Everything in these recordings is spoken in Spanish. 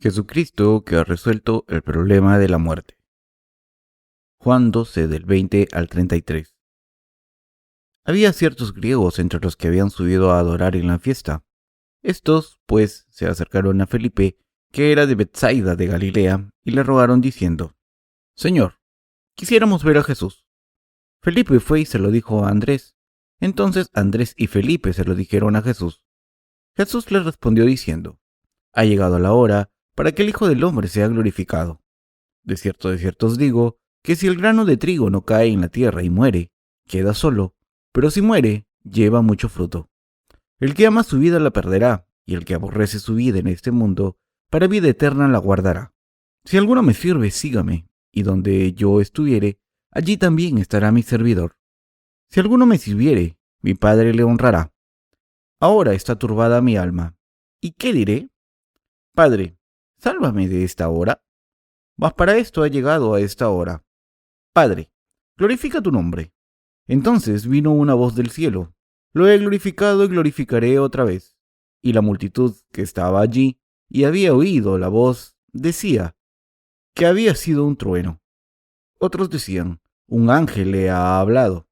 Jesucristo que ha resuelto el problema de la muerte. Juan 12 del 20 al 33. Había ciertos griegos entre los que habían subido a adorar en la fiesta. Estos, pues, se acercaron a Felipe, que era de Betsaida de Galilea, y le rogaron diciendo: Señor, quisiéramos ver a Jesús. Felipe fue y se lo dijo a Andrés. Entonces Andrés y Felipe se lo dijeron a Jesús. Jesús les respondió diciendo: Ha llegado la hora para que el Hijo del Hombre sea glorificado. De cierto os digo, que si el grano de trigo no cae en la tierra y muere, queda solo, pero si muere, lleva mucho fruto. El que ama su vida la perderá, y el que aborrece su vida en este mundo, para vida eterna la guardará. Si alguno me sirve, sígame, y donde yo estuviere, allí también estará mi servidor. Si alguno me sirviere, mi Padre le honrará. Ahora está turbada mi alma. ¿Y qué diré? Padre, sálvame de esta hora. Mas para esto ha llegado a esta hora. Padre, glorifica tu nombre. Entonces vino una voz del cielo: Lo he glorificado y glorificaré otra vez. Y la multitud que estaba allí y había oído la voz decía que había sido un trueno. Otros decían: Un ángel le ha hablado.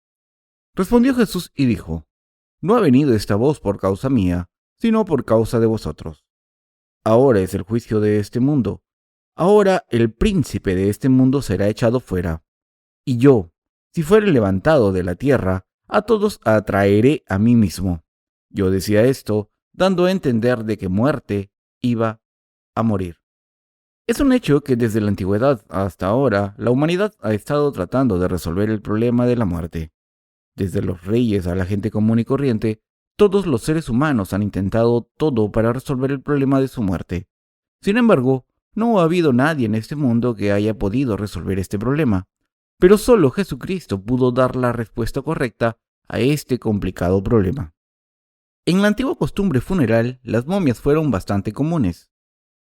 Respondió Jesús y dijo: No ha venido esta voz por causa mía, sino por causa de vosotros. Ahora es el juicio de este mundo. Ahora el príncipe de este mundo será echado fuera. Y yo, si fuere levantado de la tierra, a todos atraeré a mí mismo. Yo decía esto, dando a entender de que muerte iba a morir. Es un hecho que desde la antigüedad hasta ahora, la humanidad ha estado tratando de resolver el problema de la muerte. Desde los reyes a la gente común y corriente, todos los seres humanos han intentado todo para resolver el problema de su muerte. Sin embargo, no ha habido nadie en este mundo que haya podido resolver este problema, pero solo Jesucristo pudo dar la respuesta correcta a este complicado problema. En la antigua costumbre funeral, las momias fueron bastante comunes.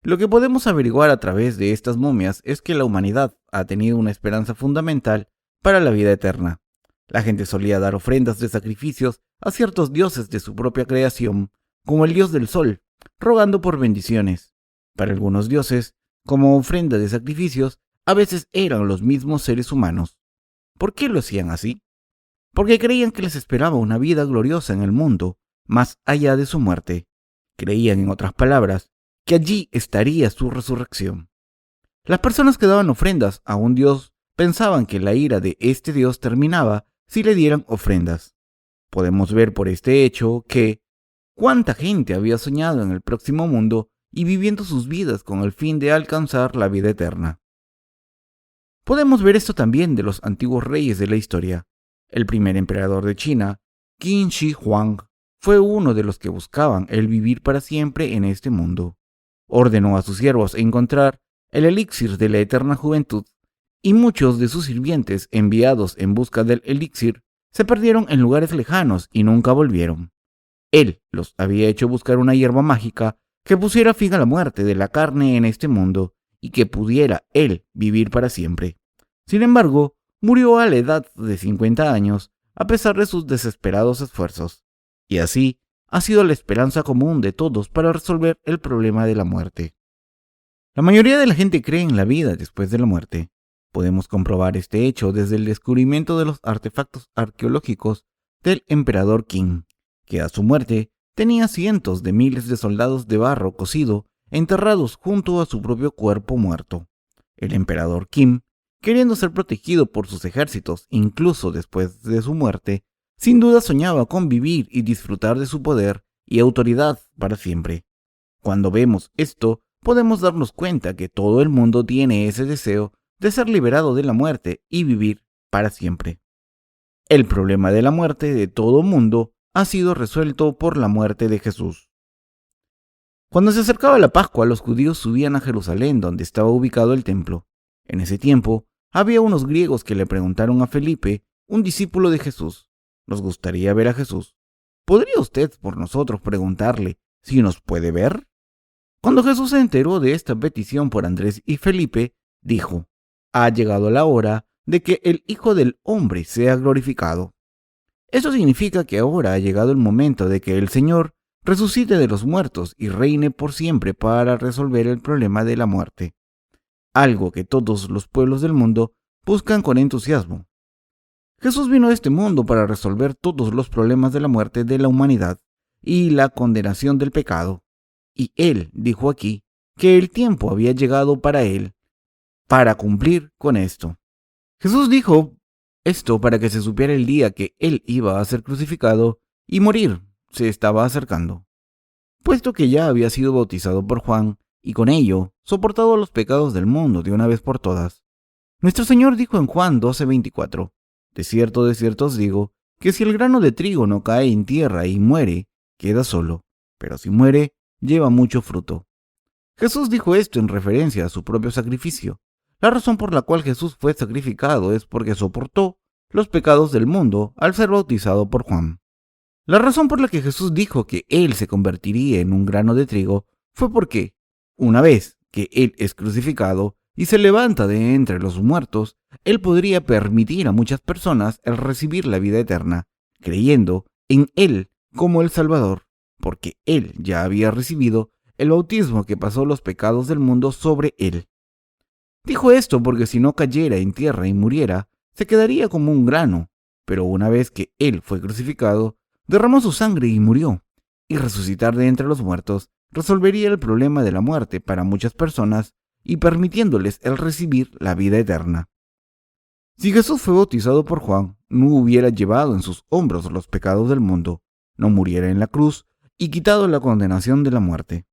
Lo que podemos averiguar a través de estas momias es que la humanidad ha tenido una esperanza fundamental para la vida eterna. La gente solía dar ofrendas de sacrificios a ciertos dioses de su propia creación, como el dios del sol, rogando por bendiciones. Para algunos dioses, como ofrenda de sacrificios, a veces eran los mismos seres humanos. ¿Por qué lo hacían así? Porque creían que les esperaba una vida gloriosa en el mundo, más allá de su muerte. Creían, en otras palabras, que allí estaría su resurrección. Las personas que daban ofrendas a un dios pensaban que la ira de este dios terminaba si le dieran ofrendas. Podemos ver por este hecho que cuánta gente había soñado en el próximo mundo y viviendo sus vidas con el fin de alcanzar la vida eterna. Podemos ver esto también de los antiguos reyes de la historia. El primer emperador de China, Qin Shi Huang, fue uno de los que buscaban el vivir para siempre en este mundo. Ordenó a sus siervos encontrar el elixir de la eterna juventud, y muchos de sus sirvientes enviados en busca del elixir se perdieron en lugares lejanos y nunca volvieron. Él los había hecho buscar una hierba mágica que pusiera fin a la muerte de la carne en este mundo y que pudiera él vivir para siempre. Sin embargo, murió a la edad de 50 años a pesar de sus desesperados esfuerzos, y así ha sido la esperanza común de todos para resolver el problema de la muerte. La mayoría de la gente cree en la vida después de la muerte. Podemos comprobar este hecho desde el descubrimiento de los artefactos arqueológicos del emperador Qin, que a su muerte tenía cientos de miles de soldados de barro cocido enterrados junto a su propio cuerpo muerto. El emperador Qin, queriendo ser protegido por sus ejércitos incluso después de su muerte, sin duda soñaba con vivir y disfrutar de su poder y autoridad para siempre. Cuando vemos esto, podemos darnos cuenta que todo el mundo tiene ese deseo de ser liberado de la muerte y vivir para siempre. El problema de la muerte de todo mundo ha sido resuelto por la muerte de Jesús. Cuando se acercaba la Pascua, los judíos subían a Jerusalén, donde estaba ubicado el templo. En ese tiempo, había unos griegos que le preguntaron a Felipe, un discípulo de Jesús: ¿Nos gustaría ver a Jesús? ¿Podría usted por nosotros preguntarle si nos puede ver? Cuando Jesús se enteró de esta petición por Andrés y Felipe, dijo: Ha llegado la hora de que el Hijo del Hombre sea glorificado. Eso significa que ahora ha llegado el momento de que el Señor resucite de los muertos y reine por siempre para resolver el problema de la muerte, algo que todos los pueblos del mundo buscan con entusiasmo. Jesús vino a este mundo para resolver todos los problemas de la muerte de la humanidad y la condenación del pecado, y Él dijo aquí que el tiempo había llegado para Él, para cumplir con esto. Jesús dijo esto para que se supiera el día que Él iba a ser crucificado y morir se estaba acercando, puesto que ya había sido bautizado por Juan y con ello soportado los pecados del mundo de una vez por todas. Nuestro Señor dijo en Juan 12:24, de cierto os digo, que si el grano de trigo no cae en tierra y muere, queda solo, pero si muere, lleva mucho fruto. Jesús dijo esto en referencia a su propio sacrificio. La razón por la cual Jesús fue sacrificado es porque soportó los pecados del mundo al ser bautizado por Juan. La razón por la que Jesús dijo que Él se convertiría en un grano de trigo fue porque, una vez que Él es crucificado y se levanta de entre los muertos, Él podría permitir a muchas personas el recibir la vida eterna, creyendo en Él como el Salvador, porque Él ya había recibido el bautismo que pasó los pecados del mundo sobre Él. Dijo esto porque si no cayera en tierra y muriera, se quedaría como un grano, pero una vez que Él fue crucificado, derramó su sangre y murió, y resucitar de entre los muertos resolvería el problema de la muerte para muchas personas y permitiéndoles el recibir la vida eterna. Si Jesús fue bautizado por Juan, no hubiera llevado en sus hombros los pecados del mundo, no muriera en la cruz y quitado la condenación de la muerte.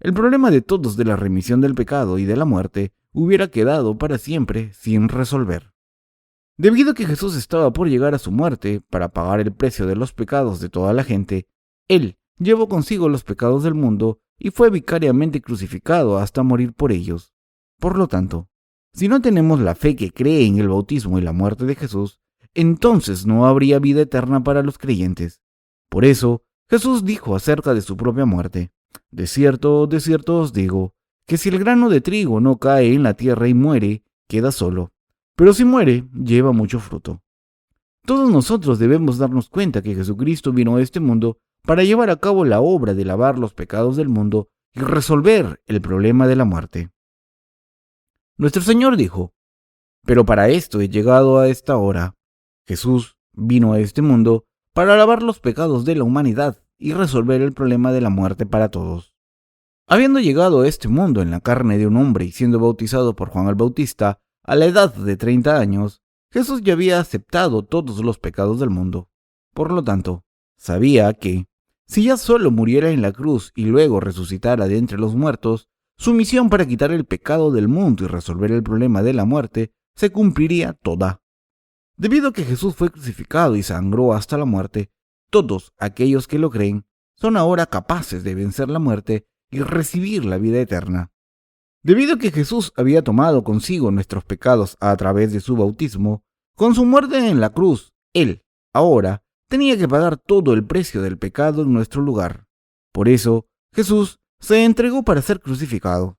El problema de todos de la remisión del pecado y de la muerte hubiera quedado para siempre sin resolver. Debido a que Jesús estaba por llegar a su muerte para pagar el precio de los pecados de toda la gente, Él llevó consigo los pecados del mundo y fue vicariamente crucificado hasta morir por ellos. Por lo tanto, si no tenemos la fe que cree en el bautismo y la muerte de Jesús, entonces no habría vida eterna para los creyentes. Por eso, Jesús dijo acerca de su propia muerte, de cierto os digo, que si el grano de trigo no cae en la tierra y muere, queda solo, pero si muere, lleva mucho fruto. Todos nosotros debemos darnos cuenta que Jesucristo vino a este mundo para llevar a cabo la obra de lavar los pecados del mundo y resolver el problema de la muerte. Nuestro Señor dijo, pero para esto he llegado a esta hora. Jesús vino a este mundo para lavar los pecados de la humanidad y resolver el problema de la muerte para todos. Habiendo llegado a este mundo en la carne de un hombre y siendo bautizado por Juan el Bautista a la edad de 30 años, Jesús ya había aceptado todos los pecados del mundo. Por lo tanto, sabía que, si ya solo muriera en la cruz y luego resucitara de entre los muertos, su misión para quitar el pecado del mundo y resolver el problema de la muerte se cumpliría toda. Debido a que Jesús fue crucificado y sangró hasta la muerte, todos aquellos que lo creen son ahora capaces de vencer la muerte y recibir la vida eterna. Debido a que Jesús había tomado consigo nuestros pecados a través de su bautismo, con su muerte en la cruz, Él, ahora, tenía que pagar todo el precio del pecado en nuestro lugar. Por eso, Jesús se entregó para ser crucificado.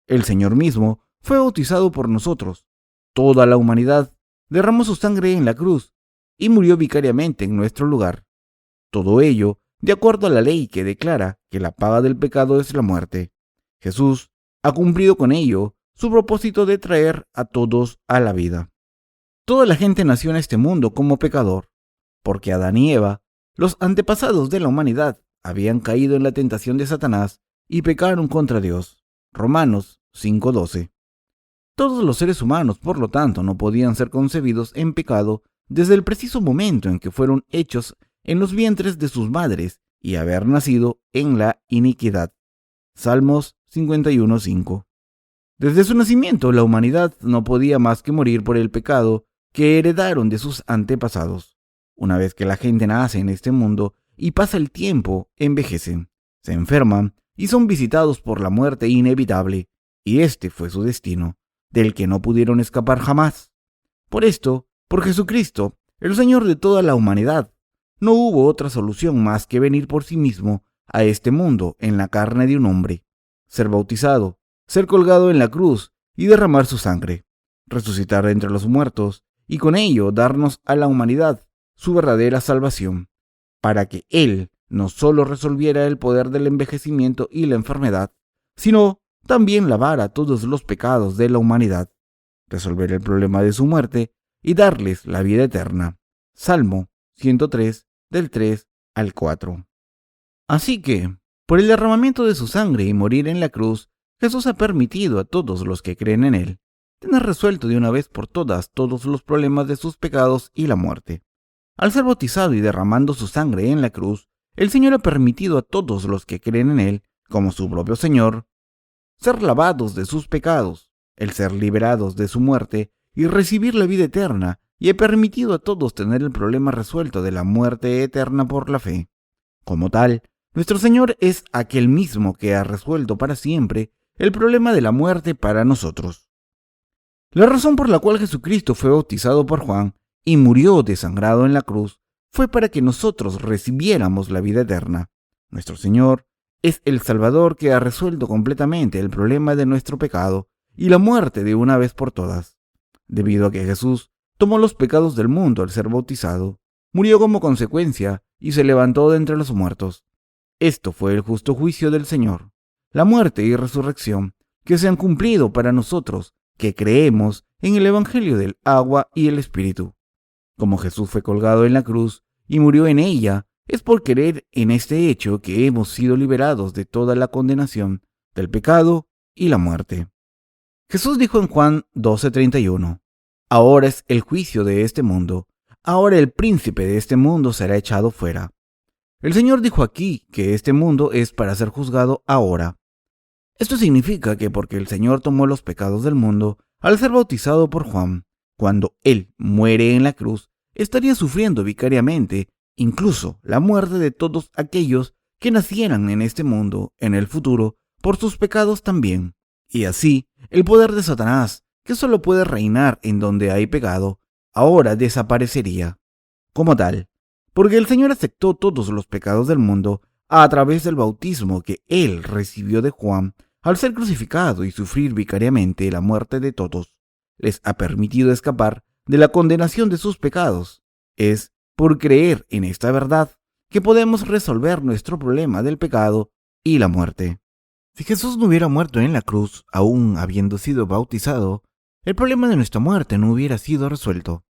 El Señor mismo fue bautizado por nosotros. Toda la humanidad derramó su sangre en la cruz y murió vicariamente en nuestro lugar. Todo ello de acuerdo a la ley que declara que la paga del pecado es la muerte. Jesús ha cumplido con ello su propósito de traer a todos a la vida. Toda la gente nació en este mundo como pecador, porque Adán y Eva, los antepasados de la humanidad, habían caído en la tentación de Satanás y pecaron contra Dios. Romanos 5:12. Todos los seres humanos, por lo tanto, no podían ser concebidos en pecado desde el preciso momento en que fueron hechos en los vientres de sus madres y haber nacido en la iniquidad. Salmos 51:5. Desde su nacimiento, la humanidad no podía más que morir por el pecado que heredaron de sus antepasados. Una vez que la gente nace en este mundo y pasa el tiempo, envejecen, se enferman y son visitados por la muerte inevitable, y este fue su destino, del que no pudieron escapar jamás. Por esto, por Jesucristo, el Señor de toda la humanidad, no hubo otra solución más que venir por sí mismo a este mundo en la carne de un hombre, ser bautizado, ser colgado en la cruz y derramar su sangre, resucitar de entre los muertos y con ello darnos a la humanidad su verdadera salvación, para que Él no solo resolviera el poder del envejecimiento y la enfermedad, sino también lavara todos los pecados de la humanidad, resolver el problema de su muerte y darles la vida eterna. Salmo 103, del 3 al 4. Así que, por el derramamiento de su sangre y morir en la cruz, Jesús ha permitido a todos los que creen en Él tener resuelto de una vez por todas todos los problemas de sus pecados y la muerte. Al ser bautizado y derramando su sangre en la cruz, el Señor ha permitido a todos los que creen en Él, como su propio Señor, ser lavados de sus pecados, el ser liberados de su muerte y recibir la vida eterna, y ha permitido a todos tener el problema resuelto de la muerte eterna por la fe. Como tal, nuestro Señor es aquel mismo que ha resuelto para siempre el problema de la muerte para nosotros. La razón por la cual Jesucristo fue bautizado por Juan y murió desangrado en la cruz fue para que nosotros recibiéramos la vida eterna. Nuestro Señor es el Salvador que ha resuelto completamente el problema de nuestro pecado y la muerte de una vez por todas. Debido a que Jesús tomó los pecados del mundo al ser bautizado, murió como consecuencia y se levantó de entre los muertos. Esto fue el justo juicio del Señor, la muerte y resurrección que se han cumplido para nosotros que creemos en el Evangelio del agua y el Espíritu. Como Jesús fue colgado en la cruz y murió en ella, es por creer en este hecho que hemos sido liberados de toda la condenación, del pecado y la muerte. Jesús dijo en Juan 12:31, ahora es el juicio de este mundo, ahora el príncipe de este mundo será echado fuera. El Señor dijo aquí que este mundo es para ser juzgado ahora. Esto significa que porque el Señor tomó los pecados del mundo al ser bautizado por Juan, cuando Él muere en la cruz, estaría sufriendo vicariamente incluso la muerte de todos aquellos que nacieran en este mundo en el futuro por sus pecados también. Y así, el poder de Satanás, que solo puede reinar en donde hay pecado, ahora desaparecería. Como tal, porque el Señor aceptó todos los pecados del mundo a través del bautismo que Él recibió de Juan al ser crucificado y sufrir vicariamente la muerte de todos, les ha permitido escapar de la condenación de sus pecados. Es por creer en esta verdad que podemos resolver nuestro problema del pecado y la muerte. Si Jesús no hubiera muerto en la cruz, aún habiendo sido bautizado, el problema de nuestra muerte no hubiera sido resuelto.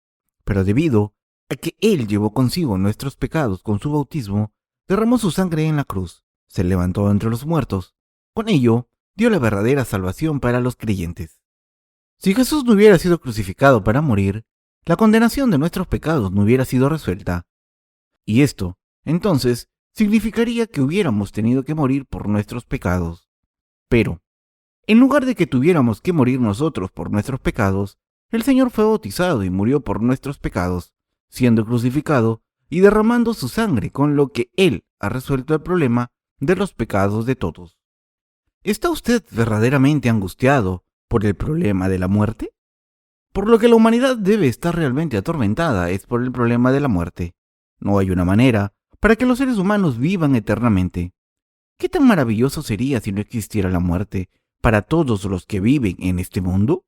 Pero debido a que Él llevó consigo nuestros pecados con su bautismo, derramó su sangre en la cruz, se levantó entre los muertos. Con ello, dio la verdadera salvación para los creyentes. Si Jesús no hubiera sido crucificado para morir, la condenación de nuestros pecados no hubiera sido resuelta. Y esto, entonces, significaría que hubiéramos tenido que morir por nuestros pecados. Pero, en lugar de que tuviéramos que morir nosotros por nuestros pecados, el Señor fue bautizado y murió por nuestros pecados, siendo crucificado y derramando su sangre, con lo que Él ha resuelto el problema de los pecados de todos. ¿Está usted verdaderamente angustiado por el problema de la muerte? Por lo que la humanidad debe estar realmente atormentada es por el problema de la muerte. No hay una manera para que los seres humanos vivan eternamente. ¿Qué tan maravilloso sería si no existiera la muerte para todos los que viven en este mundo?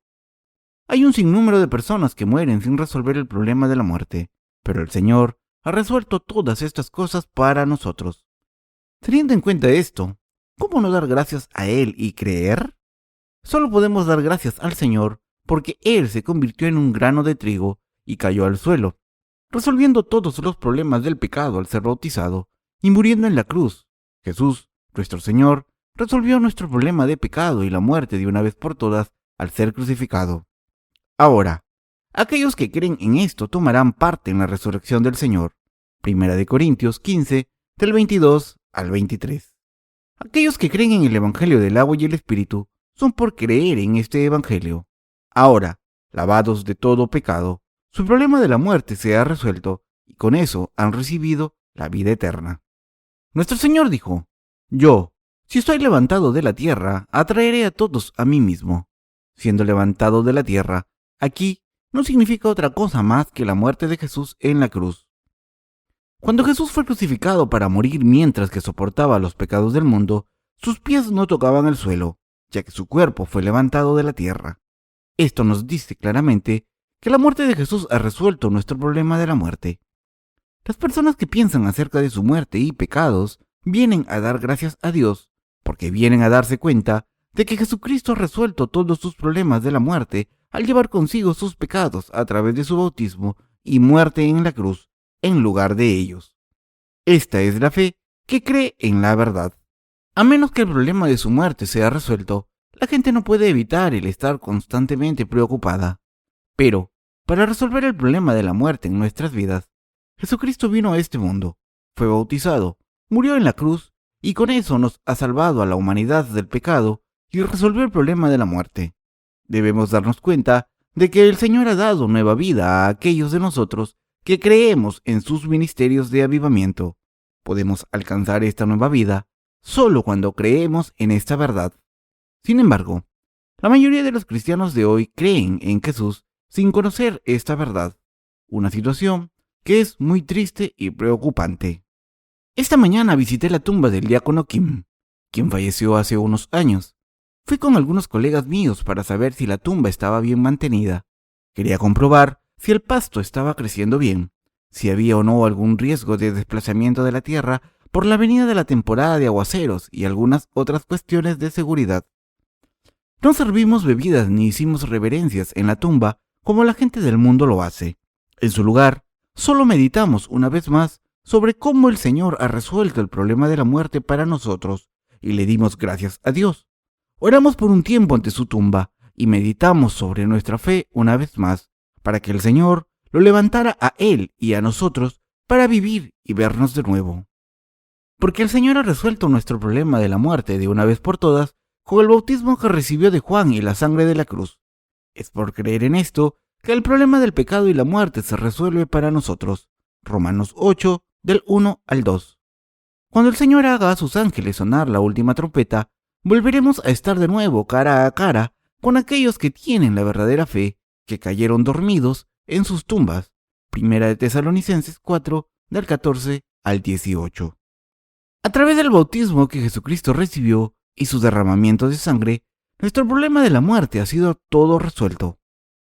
Hay un sinnúmero de personas que mueren sin resolver el problema de la muerte, pero el Señor ha resuelto todas estas cosas para nosotros. Teniendo en cuenta esto, ¿cómo no dar gracias a Él y creer? Solo podemos dar gracias al Señor porque Él se convirtió en un grano de trigo y cayó al suelo, resolviendo todos los problemas del pecado al ser bautizado y muriendo en la cruz. Jesús, nuestro Señor, resolvió nuestro problema de pecado y la muerte de una vez por todas al ser crucificado. Ahora, aquellos que creen en esto tomarán parte en la resurrección del Señor. 1 Corintios 15, del 22 al 23. Aquellos que creen en el Evangelio del agua y el Espíritu son por creer en este Evangelio. Ahora, lavados de todo pecado, su problema de la muerte se ha resuelto y con eso han recibido la vida eterna. Nuestro Señor dijo, yo, si soy levantado de la tierra, atraeré a todos a mí mismo. Siendo levantado de la tierra, aquí no significa otra cosa más que la muerte de Jesús en la cruz. Cuando Jesús fue crucificado para morir mientras que soportaba los pecados del mundo, sus pies no tocaban el suelo, ya que su cuerpo fue levantado de la tierra. Esto nos dice claramente que la muerte de Jesús ha resuelto nuestro problema de la muerte. Las personas que piensan acerca de su muerte y pecados vienen a dar gracias a Dios, porque vienen a darse cuenta de que Jesucristo ha resuelto todos sus problemas de la muerte al llevar consigo sus pecados a través de su bautismo y muerte en la cruz, en lugar de ellos. Esta es la fe que cree en la verdad. A menos que el problema de su muerte sea resuelto, la gente no puede evitar el estar constantemente preocupada. Pero, para resolver el problema de la muerte en nuestras vidas, Jesucristo vino a este mundo, fue bautizado, murió en la cruz y con eso nos ha salvado a la humanidad del pecado y resolvió el problema de la muerte. Debemos darnos cuenta de que el Señor ha dado nueva vida a aquellos de nosotros que creemos en sus ministerios de avivamiento. Podemos alcanzar esta nueva vida solo cuando creemos en esta verdad. Sin embargo, la mayoría de los cristianos de hoy creen en Jesús sin conocer esta verdad, una situación que es muy triste y preocupante. Esta mañana visité la tumba del diácono Kim, quien falleció hace unos años. Fui con algunos colegas míos para saber si la tumba estaba bien mantenida. Quería comprobar si el pasto estaba creciendo bien, si había o no algún riesgo de desplazamiento de la tierra por la venida de la temporada de aguaceros y algunas otras cuestiones de seguridad. No servimos bebidas ni hicimos reverencias en la tumba como la gente del mundo lo hace. En su lugar, solo meditamos una vez más sobre cómo el Señor ha resuelto el problema de la muerte para nosotros y le dimos gracias a Dios. Oramos por un tiempo ante su tumba y meditamos sobre nuestra fe una vez más para que el Señor lo levantara a Él y a nosotros para vivir y vernos de nuevo. Porque el Señor ha resuelto nuestro problema de la muerte de una vez por todas con el bautismo que recibió de Juan y la sangre de la cruz. Es por creer en esto que el problema del pecado y la muerte se resuelve para nosotros. Romanos 8, del 1 al 2. Cuando el Señor haga a sus ángeles sonar la última trompeta, volveremos a estar de nuevo cara a cara con aquellos que tienen la verdadera fe, que cayeron dormidos en sus tumbas. Primera de Tesalonicenses 4, del 14 al 18. A través del bautismo que Jesucristo recibió y su derramamiento de sangre, nuestro problema de la muerte ha sido todo resuelto.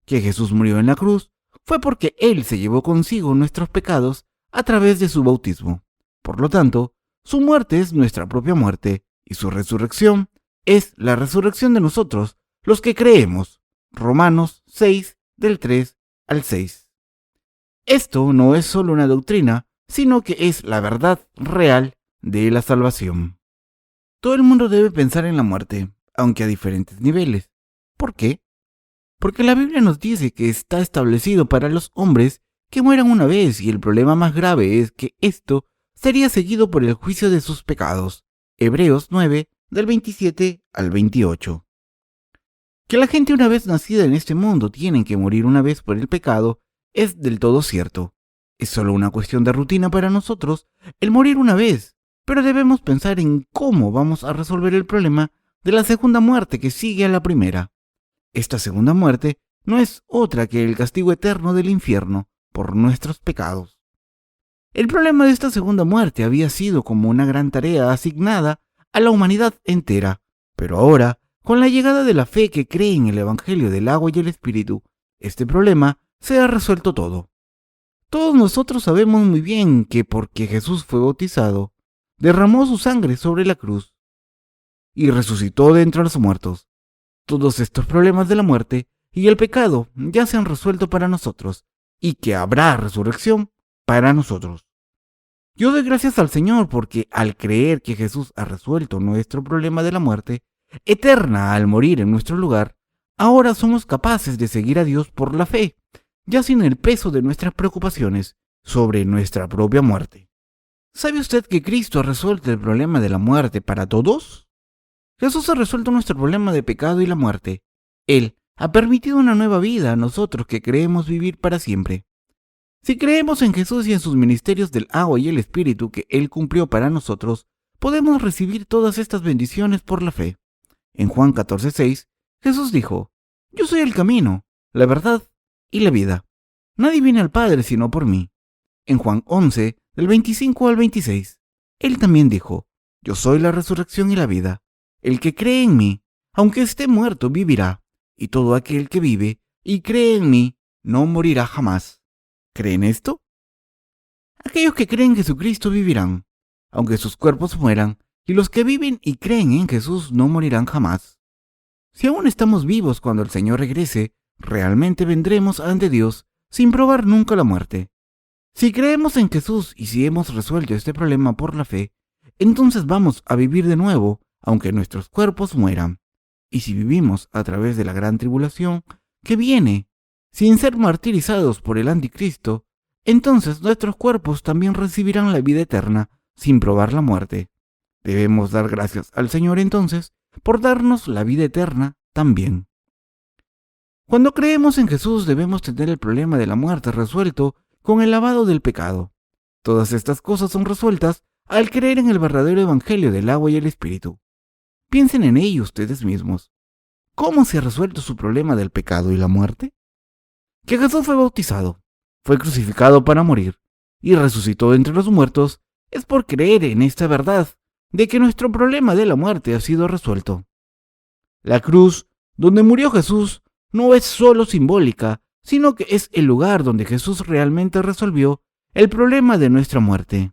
Que Jesús murió en la cruz fue porque Él se llevó consigo nuestros pecados a través de su bautismo. Por lo tanto, su muerte es nuestra propia muerte y su resurrección es la resurrección de nosotros, los que creemos. Romanos 6, del 3 al 6. Esto no es solo una doctrina, sino que es la verdad real de la salvación. Todo el mundo debe pensar en la muerte, aunque a diferentes niveles. ¿Por qué? Porque la Biblia nos dice que está establecido para los hombres que mueran una vez y el problema más grave es que esto sería seguido por el juicio de sus pecados. Hebreos 9, del 27 al 28. Que la gente una vez nacida en este mundo tienen que morir una vez por el pecado es del todo cierto. Es solo una cuestión de rutina para nosotros el morir una vez, pero debemos pensar en cómo vamos a resolver el problema de la segunda muerte que sigue a la primera. Esta segunda muerte no es otra que el castigo eterno del infierno por nuestros pecados. El problema de esta segunda muerte había sido como una gran tarea asignada a la humanidad entera, pero ahora, con la llegada de la fe que cree en el Evangelio del agua y el Espíritu, este problema se ha resuelto todo. Todos nosotros sabemos muy bien que porque Jesús fue bautizado, derramó su sangre sobre la cruz y resucitó de entre los muertos. Todos estos problemas de la muerte y el pecado ya se han resuelto para nosotros y que habrá resurrección para nosotros. Yo doy gracias al Señor porque al creer que Jesús ha resuelto nuestro problema de la muerte eterna al morir en nuestro lugar, ahora somos capaces de seguir a Dios por la fe, ya sin el peso de nuestras preocupaciones sobre nuestra propia muerte. ¿Sabe usted que Cristo ha resuelto el problema de la muerte para todos? Jesús ha resuelto nuestro problema de pecado y la muerte. Él ha permitido una nueva vida a nosotros que creemos vivir para siempre. Si creemos en Jesús y en sus ministerios del agua y el Espíritu que Él cumplió para nosotros, podemos recibir todas estas bendiciones por la fe. En Juan 14:6, Jesús dijo: Yo soy el camino, la verdad y la vida. Nadie viene al Padre sino por mí. En Juan 11, del 25 al 26, Él también dijo: Yo soy la resurrección y la vida. El que cree en mí, aunque esté muerto, vivirá, y todo aquel que vive y cree en mí no morirá jamás. ¿Creen esto? Aquellos que creen en Jesucristo vivirán, aunque sus cuerpos mueran, y los que viven y creen en Jesús no morirán jamás. Si aún estamos vivos cuando el Señor regrese, realmente vendremos ante Dios sin probar nunca la muerte. Si creemos en Jesús y si hemos resuelto este problema por la fe, entonces vamos a vivir de nuevo, aunque nuestros cuerpos mueran. Y si vivimos a través de la gran tribulación que viene, sin ser martirizados por el anticristo, entonces nuestros cuerpos también recibirán la vida eterna sin probar la muerte. Debemos dar gracias al Señor entonces por darnos la vida eterna también. Cuando creemos en Jesús debemos tener el problema de la muerte resuelto con el lavado del pecado. Todas estas cosas son resueltas al creer en el verdadero evangelio del agua y el Espíritu. Piensen en ello ustedes mismos. ¿Cómo se ha resuelto su problema del pecado y la muerte? Que Jesús fue bautizado, fue crucificado para morir y resucitó de entre los muertos es por creer en esta verdad de que nuestro problema de la muerte ha sido resuelto. La cruz donde murió Jesús no es solo simbólica, sino que es el lugar donde Jesús realmente resolvió el problema de nuestra muerte.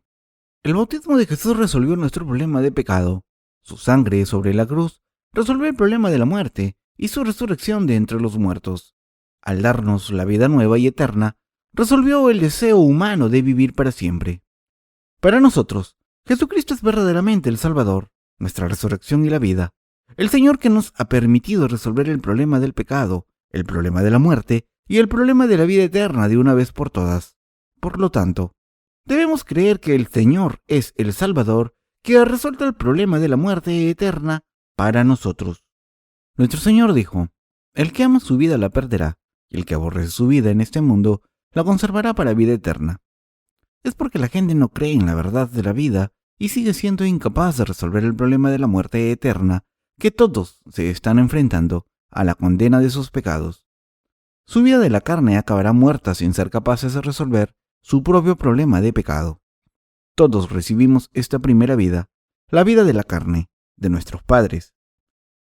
El bautismo de Jesús resolvió nuestro problema de pecado. Su sangre sobre la cruz resolvió el problema de la muerte y su resurrección de entre los muertos. Al darnos la vida nueva y eterna, resolvió el deseo humano de vivir para siempre. Para nosotros, Jesucristo es verdaderamente el Salvador, nuestra resurrección y la vida, el Señor que nos ha permitido resolver el problema del pecado, el problema de la muerte y el problema de la vida eterna de una vez por todas. Por lo tanto, debemos creer que el Señor es el Salvador que ha resuelto el problema de la muerte eterna para nosotros. Nuestro Señor dijo, el que ama su vida la perderá, y el que aborrece su vida en este mundo la conservará para vida eterna. Es porque la gente no cree en la verdad de la vida y sigue siendo incapaz de resolver el problema de la muerte eterna que todos se están enfrentando a la condena de sus pecados. Su vida de la carne acabará muerta sin ser capaces de resolver su propio problema de pecado. Todos recibimos esta primera vida, la vida de la carne, de nuestros padres.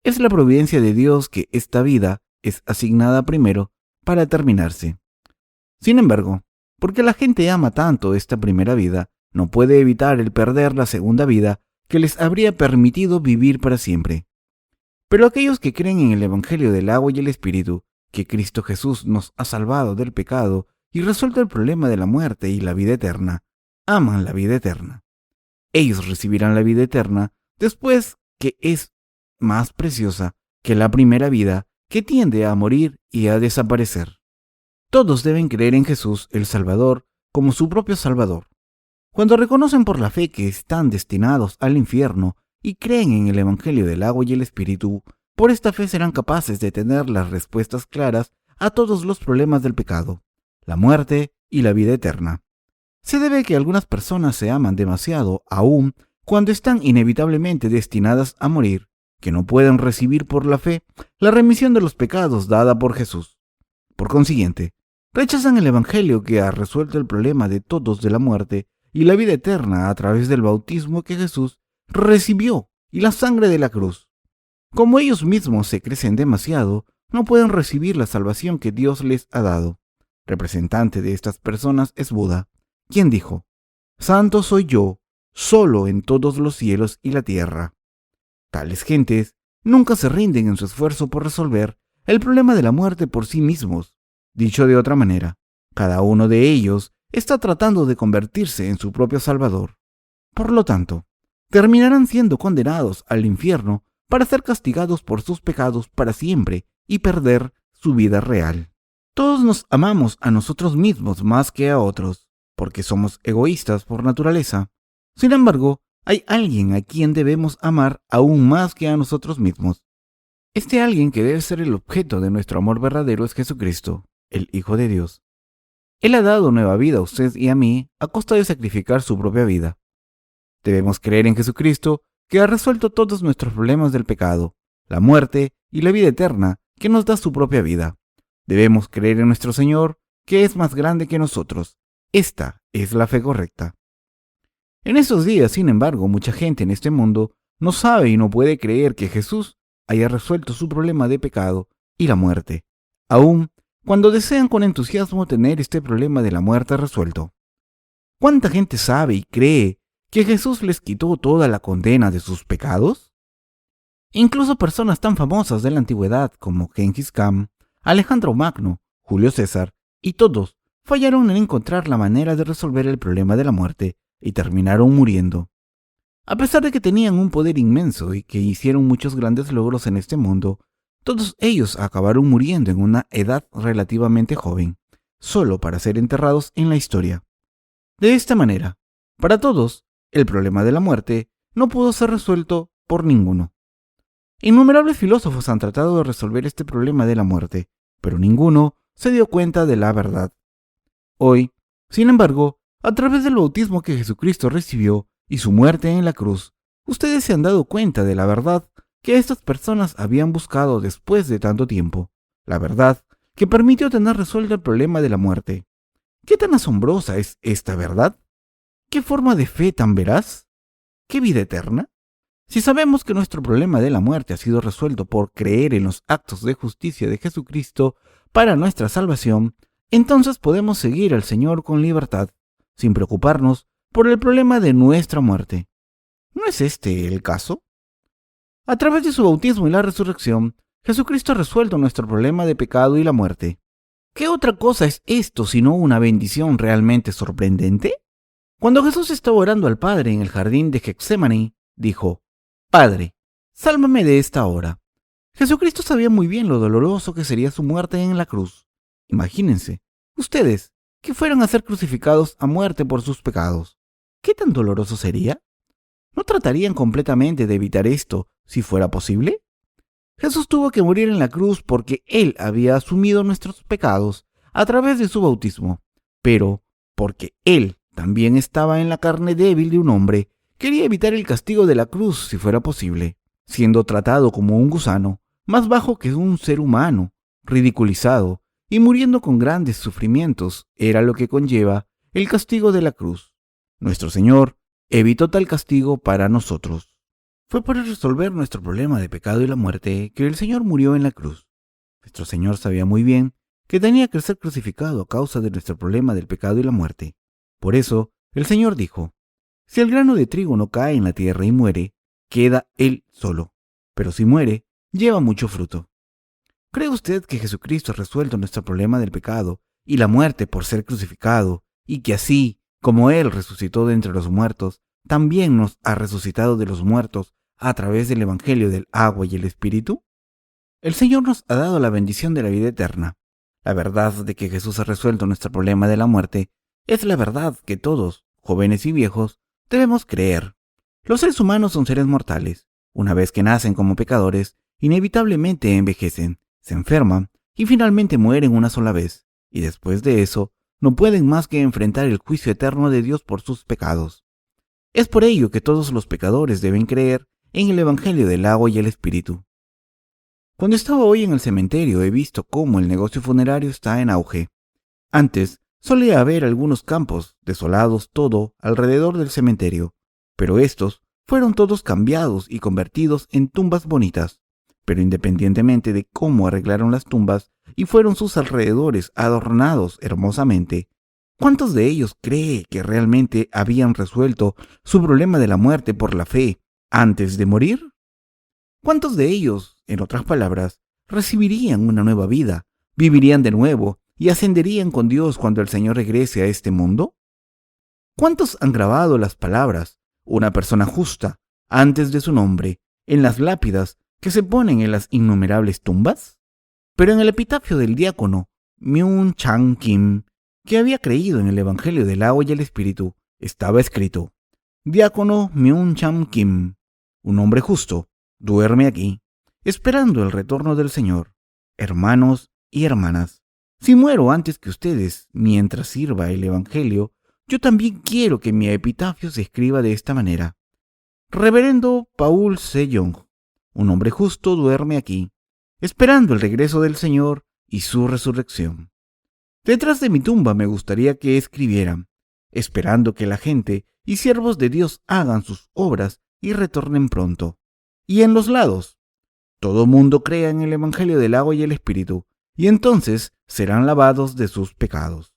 Es la providencia de Dios que esta vida es asignada primero para terminarse. Sin embargo, porque la gente ama tanto esta primera vida, no puede evitar el perder la segunda vida que les habría permitido vivir para siempre. Pero aquellos que creen en el Evangelio del agua y el Espíritu, que Cristo Jesús nos ha salvado del pecado y resuelto el problema de la muerte y la vida eterna, aman la vida eterna. Ellos recibirán la vida eterna después que es más preciosa que la primera vida que tiende a morir y a desaparecer. Todos deben creer en Jesús, el Salvador, como su propio Salvador. Cuando reconocen por la fe que están destinados al infierno y creen en el Evangelio del agua y el Espíritu, por esta fe serán capaces de tener las respuestas claras a todos los problemas del pecado, la muerte y la vida eterna. Se debe que algunas personas se aman demasiado aún cuando están inevitablemente destinadas a morir, que no pueden recibir por la fe la remisión de los pecados dada por Jesús. Por consiguiente, rechazan el Evangelio que ha resuelto el problema de todos de la muerte y la vida eterna a través del bautismo que Jesús recibió y la sangre de la cruz. Como ellos mismos se crecen demasiado, no pueden recibir la salvación que Dios les ha dado. Representante de estas personas es Buda, quien dijo, «Santo soy yo, solo en todos los cielos y la tierra». Tales gentes nunca se rinden en su esfuerzo por resolver el problema de la muerte por sí mismos. Dicho de otra manera, cada uno de ellos está tratando de convertirse en su propio Salvador. Por lo tanto, terminarán siendo condenados al infierno para ser castigados por sus pecados para siempre y perder su vida real. Todos nos amamos a nosotros mismos más que a otros, porque somos egoístas por naturaleza. Sin embargo, hay alguien a quien debemos amar aún más que a nosotros mismos. Este alguien que debe ser el objeto de nuestro amor verdadero es Jesucristo, el Hijo de Dios. Él ha dado nueva vida a usted y a mí a costa de sacrificar su propia vida. Debemos creer en Jesucristo, que ha resuelto todos nuestros problemas del pecado, la muerte y la vida eterna, que nos da su propia vida. Debemos creer en nuestro Señor, que es más grande que nosotros. Esta es la fe correcta. En estos días, sin embargo, mucha gente en este mundo no sabe y no puede creer que Jesús haya resuelto su problema de pecado y la muerte, aun cuando desean con entusiasmo tener este problema de la muerte resuelto. ¿Cuánta gente sabe y cree que Jesús les quitó toda la condena de sus pecados? Incluso personas tan famosas de la antigüedad como Gengis Khan, Alejandro Magno, Julio César y todos fallaron en encontrar la manera de resolver el problema de la muerte y terminaron muriendo. A pesar de que tenían un poder inmenso y que hicieron muchos grandes logros en este mundo, todos ellos acabaron muriendo en una edad relativamente joven, solo para ser enterrados en la historia. De esta manera, para todos, el problema de la muerte no pudo ser resuelto por ninguno. Innumerables filósofos han tratado de resolver este problema de la muerte, pero ninguno se dio cuenta de la verdad. Hoy, sin embargo, a través del bautismo que Jesucristo recibió y su muerte en la cruz, ustedes se han dado cuenta de la verdad que estas personas habían buscado después de tanto tiempo, la verdad que permitió tener resuelto el problema de la muerte. ¿Qué tan asombrosa es esta verdad? ¿Qué forma de fe tan veraz? ¿Qué vida eterna? Si sabemos que nuestro problema de la muerte ha sido resuelto por creer en los actos de justicia de Jesucristo para nuestra salvación, entonces podemos seguir al Señor con libertad, sin preocuparnos por el problema de nuestra muerte. ¿No es este el caso? A través de su bautismo y la resurrección, Jesucristo ha resuelto nuestro problema de pecado y la muerte. ¿Qué otra cosa es esto sino una bendición realmente sorprendente? Cuando Jesús estaba orando al Padre en el jardín de Getsemaní, dijo: Padre, sálvame de esta hora. Jesucristo sabía muy bien lo doloroso que sería su muerte en la cruz. Imagínense, ustedes, que fueran a ser crucificados a muerte por sus pecados. ¿Qué tan doloroso sería? ¿No tratarían completamente de evitar esto si fuera posible? Jesús tuvo que morir en la cruz porque Él había asumido nuestros pecados a través de su bautismo, pero porque Él también estaba en la carne débil de un hombre, quería evitar el castigo de la cruz si fuera posible, siendo tratado como un gusano, más bajo que un ser humano, ridiculizado y muriendo con grandes sufrimientos, era lo que conlleva el castigo de la cruz. Nuestro Señor evitó tal castigo para nosotros. Fue para resolver nuestro problema de pecado y la muerte que el Señor murió en la cruz. Nuestro Señor sabía muy bien que tenía que ser crucificado a causa de nuestro problema del pecado y la muerte. Por eso, el Señor dijo: si el grano de trigo no cae en la tierra y muere, queda él solo, pero si muere, lleva mucho fruto. ¿Cree usted que Jesucristo ha resuelto nuestro problema del pecado y la muerte por ser crucificado, y que así, como Él resucitó de entre los muertos, también nos ha resucitado de los muertos a través del Evangelio del agua y el Espíritu? El Señor nos ha dado la bendición de la vida eterna. La verdad de que Jesús ha resuelto nuestro problema de la muerte es la verdad que todos, jóvenes y viejos, debemos creer. Los seres humanos son seres mortales. Una vez que nacen como pecadores, inevitablemente envejecen, se enferman y finalmente mueren una sola vez, y después de eso no pueden más que enfrentar el juicio eterno de Dios por sus pecados. Es por ello que todos los pecadores deben creer en el Evangelio del agua y el Espíritu. Cuando estaba hoy en el cementerio he visto cómo el negocio funerario está en auge. Antes solía haber algunos campos desolados todo alrededor del cementerio, pero estos fueron todos cambiados y convertidos en tumbas bonitas. Pero independientemente de cómo arreglaron las tumbas y fueron sus alrededores adornados hermosamente, ¿cuántos de ellos cree que realmente habían resuelto su problema de la muerte por la fe antes de morir? ¿Cuántos de ellos, en otras palabras, recibirían una nueva vida, vivirían de nuevo y ascenderían con Dios cuando el Señor regrese a este mundo? ¿Cuántos han grabado las palabras "una persona justa" antes de su nombre en las lápidas que se ponen en las innumerables tumbas? Pero en el epitafio del diácono Myung Chang Kim, que había creído en el Evangelio del agua y el Espíritu, estaba escrito: Diácono Myung Chang Kim, un hombre justo, duerme aquí, esperando el retorno del Señor. Hermanos y hermanas, si muero antes que ustedes mientras sirva el Evangelio, yo también quiero que mi epitafio se escriba de esta manera: Reverendo Paul Se-young, un hombre justo duerme aquí, esperando el regreso del Señor y su resurrección. Detrás de mi tumba me gustaría que escribieran: esperando que la gente y siervos de Dios hagan sus obras y retornen pronto. Y en los lados: todo mundo crea en el Evangelio del agua y el Espíritu, y entonces serán lavados de sus pecados.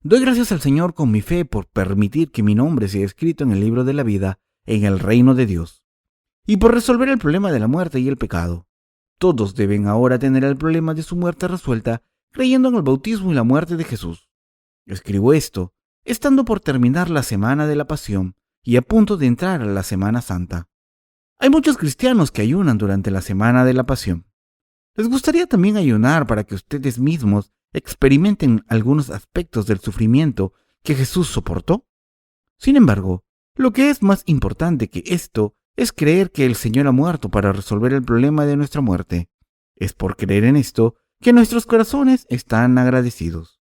Doy gracias al Señor con mi fe por permitir que mi nombre sea escrito en el libro de la vida en el reino de Dios, y por resolver el problema de la muerte y el pecado. Todos deben ahora tener el problema de su muerte resuelta creyendo en el bautismo y la muerte de Jesús. Escribo esto estando por terminar la semana de la Pasión y a punto de entrar a la Semana Santa. Hay muchos cristianos que ayunan durante la semana de la Pasión. ¿Les gustaría también ayunar para que ustedes mismos experimenten algunos aspectos del sufrimiento que Jesús soportó? Sin embargo, lo que es más importante que esto es creer que el Señor ha muerto para resolver el problema de nuestra muerte. Es por creer en esto que nuestros corazones están agradecidos.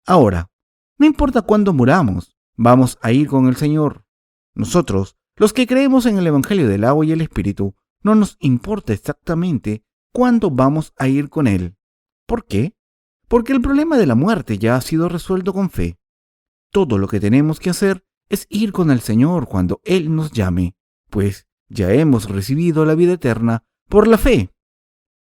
Ahora, no importa cuándo muramos, vamos a ir con el Señor. Nosotros, los que creemos en el Evangelio del agua y el Espíritu, no nos importa exactamente cuándo vamos a ir con Él. ¿Por qué? Porque el problema de la muerte ya ha sido resuelto con fe. Todo lo que tenemos que hacer es ir con el Señor cuando Él nos llame, pues ya hemos recibido la vida eterna por la fe.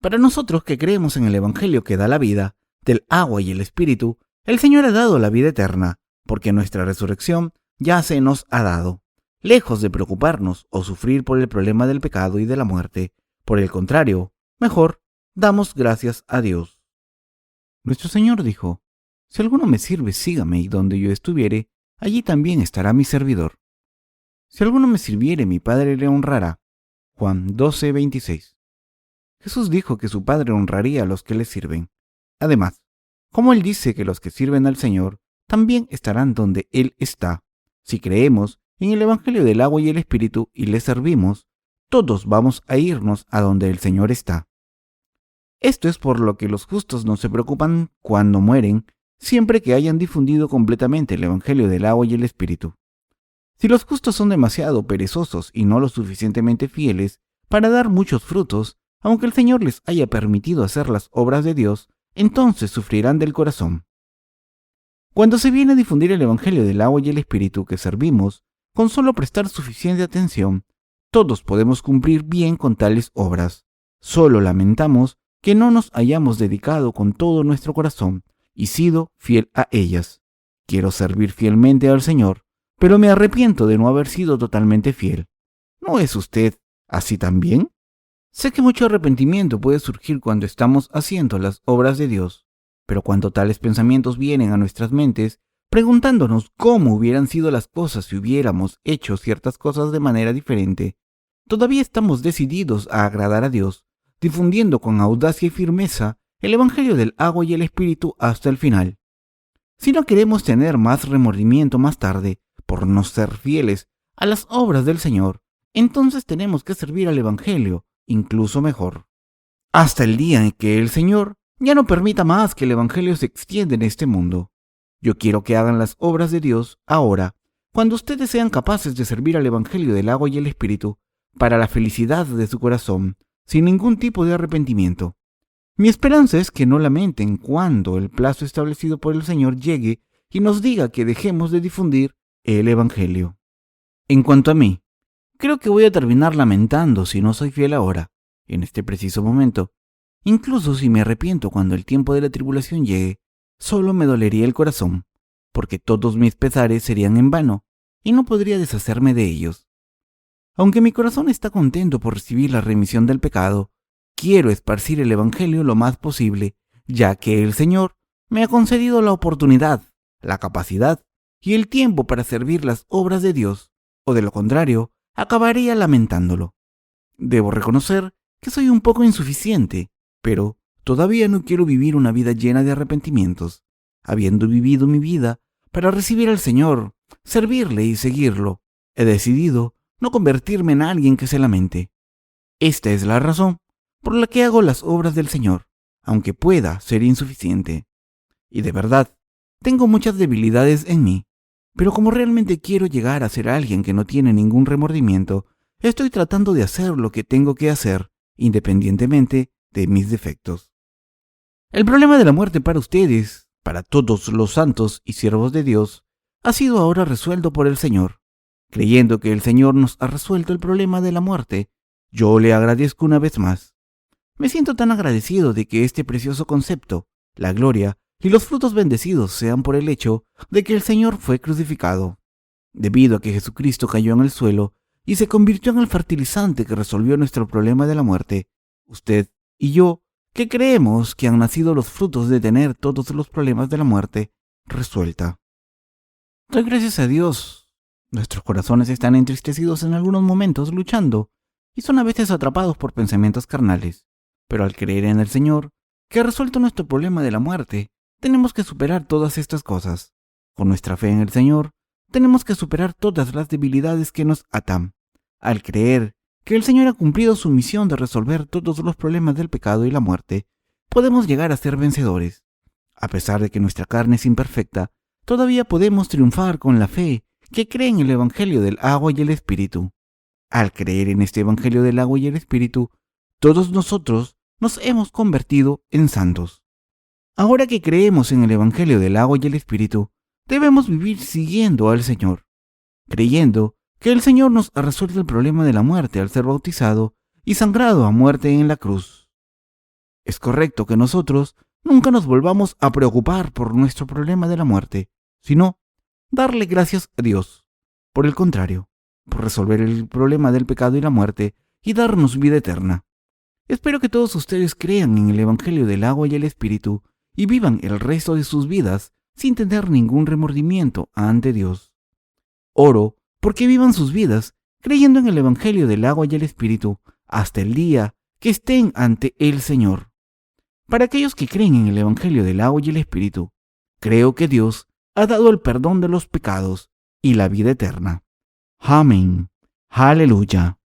Para nosotros que creemos en el Evangelio que da la vida, del agua y el Espíritu, el Señor ha dado la vida eterna, porque nuestra resurrección ya se nos ha dado. Lejos de preocuparnos o sufrir por el problema del pecado y de la muerte, por el contrario, mejor, damos gracias a Dios. Nuestro Señor dijo: si alguno me sirve, sígame, y donde yo estuviere, allí también estará mi servidor. Si alguno me sirviere, mi Padre le honrará. Juan 12:26. Jesús dijo que su Padre honraría a los que le sirven. Además, como Él dice que los que sirven al Señor también estarán donde Él está, si creemos en el Evangelio del agua y el Espíritu y le servimos, todos vamos a irnos a donde el Señor está. Esto es por lo que los justos no se preocupan cuando mueren, siempre que hayan difundido completamente el Evangelio del agua y el Espíritu. Si los justos son demasiado perezosos y no lo suficientemente fieles para dar muchos frutos, aunque el Señor les haya permitido hacer las obras de Dios, entonces sufrirán del corazón. Cuando se viene a difundir el Evangelio del agua y el Espíritu que servimos, con solo prestar suficiente atención, todos podemos cumplir bien con tales obras. Solo lamentamos que no nos hayamos dedicado con todo nuestro corazón y sido fiel a ellas. Quiero servir fielmente al Señor, pero me arrepiento de no haber sido totalmente fiel. ¿No es usted así también? Sé que mucho arrepentimiento puede surgir cuando estamos haciendo las obras de Dios, pero cuando tales pensamientos vienen a nuestras mentes, preguntándonos cómo hubieran sido las cosas si hubiéramos hecho ciertas cosas de manera diferente, todavía estamos decididos a agradar a Dios, difundiendo con audacia y firmeza el Evangelio del agua y el Espíritu hasta el final. Si no queremos tener más remordimiento más tarde por no ser fieles a las obras del Señor, entonces tenemos que servir al Evangelio, incluso mejor, hasta el día en que el Señor ya no permita más que el Evangelio se extienda en este mundo. Yo quiero que hagan las obras de Dios ahora, cuando ustedes sean capaces de servir al Evangelio del agua y el Espíritu, para la felicidad de su corazón, sin ningún tipo de arrepentimiento. Mi esperanza es que no lamenten cuando el plazo establecido por el Señor llegue y nos diga que dejemos de difundir el Evangelio. En cuanto a mí, creo que voy a terminar lamentando si no soy fiel ahora, en este preciso momento. Incluso si me arrepiento cuando el tiempo de la tribulación llegue, solo me dolería el corazón, porque todos mis pesares serían en vano, y no podría deshacerme de ellos. Aunque mi corazón está contento por recibir la remisión del pecado, quiero esparcir el Evangelio lo más posible, ya que el Señor me ha concedido la oportunidad, la capacidad y el tiempo para servir las obras de Dios, o de lo contrario, acabaría lamentándolo. Debo reconocer que soy un poco insuficiente, pero todavía no quiero vivir una vida llena de arrepentimientos, habiendo vivido mi vida para recibir al Señor, servirle y seguirlo. He decidido no convertirme en alguien que se lamente. Esta es la razón por la que hago las obras del Señor, aunque pueda ser insuficiente. Y de verdad, tengo muchas debilidades en mí, pero como realmente quiero llegar a ser alguien que no tiene ningún remordimiento, estoy tratando de hacer lo que tengo que hacer, independientemente de mis defectos. El problema de la muerte para ustedes, para todos los santos y siervos de Dios, ha sido ahora resuelto por el Señor. Creyendo que el Señor nos ha resuelto el problema de la muerte, yo le agradezco una vez más. Me siento tan agradecido de que este precioso concepto, la gloria y los frutos bendecidos sean por el hecho de que el Señor fue crucificado. Debido a que Jesucristo cayó en el suelo y se convirtió en el fertilizante que resolvió nuestro problema de la muerte, usted y yo, que creemos que han nacido los frutos de tener todos los problemas de la muerte resuelta. Doy gracias a Dios. Nuestros corazones están entristecidos en algunos momentos luchando y son a veces atrapados por pensamientos carnales. Pero al creer en el Señor, que ha resuelto nuestro problema de la muerte, tenemos que superar todas estas cosas. Con nuestra fe en el Señor, tenemos que superar todas las debilidades que nos atan. Al creer que el Señor ha cumplido su misión de resolver todos los problemas del pecado y la muerte, podemos llegar a ser vencedores. A pesar de que nuestra carne es imperfecta, todavía podemos triunfar con la fe que cree en el Evangelio del agua y el Espíritu. Al creer en este Evangelio del agua y el Espíritu, todos nosotros nos hemos convertido en santos. Ahora que creemos en el Evangelio del agua y el Espíritu, debemos vivir siguiendo al Señor, creyendo que el Señor nos ha resuelto el problema de la muerte al ser bautizado y sangrado a muerte en la cruz. Es correcto que nosotros nunca nos volvamos a preocupar por nuestro problema de la muerte, sino darle gracias a Dios, por el contrario, por resolver el problema del pecado y la muerte y darnos vida eterna. Espero que todos ustedes crean en el Evangelio del agua y el Espíritu y vivan el resto de sus vidas sin tener ningún remordimiento ante Dios. Oro porque vivan sus vidas creyendo en el Evangelio del agua y el Espíritu hasta el día que estén ante el Señor. Para aquellos que creen en el Evangelio del agua y el Espíritu, creo que Dios ha dado el perdón de los pecados y la vida eterna. Amén. Aleluya.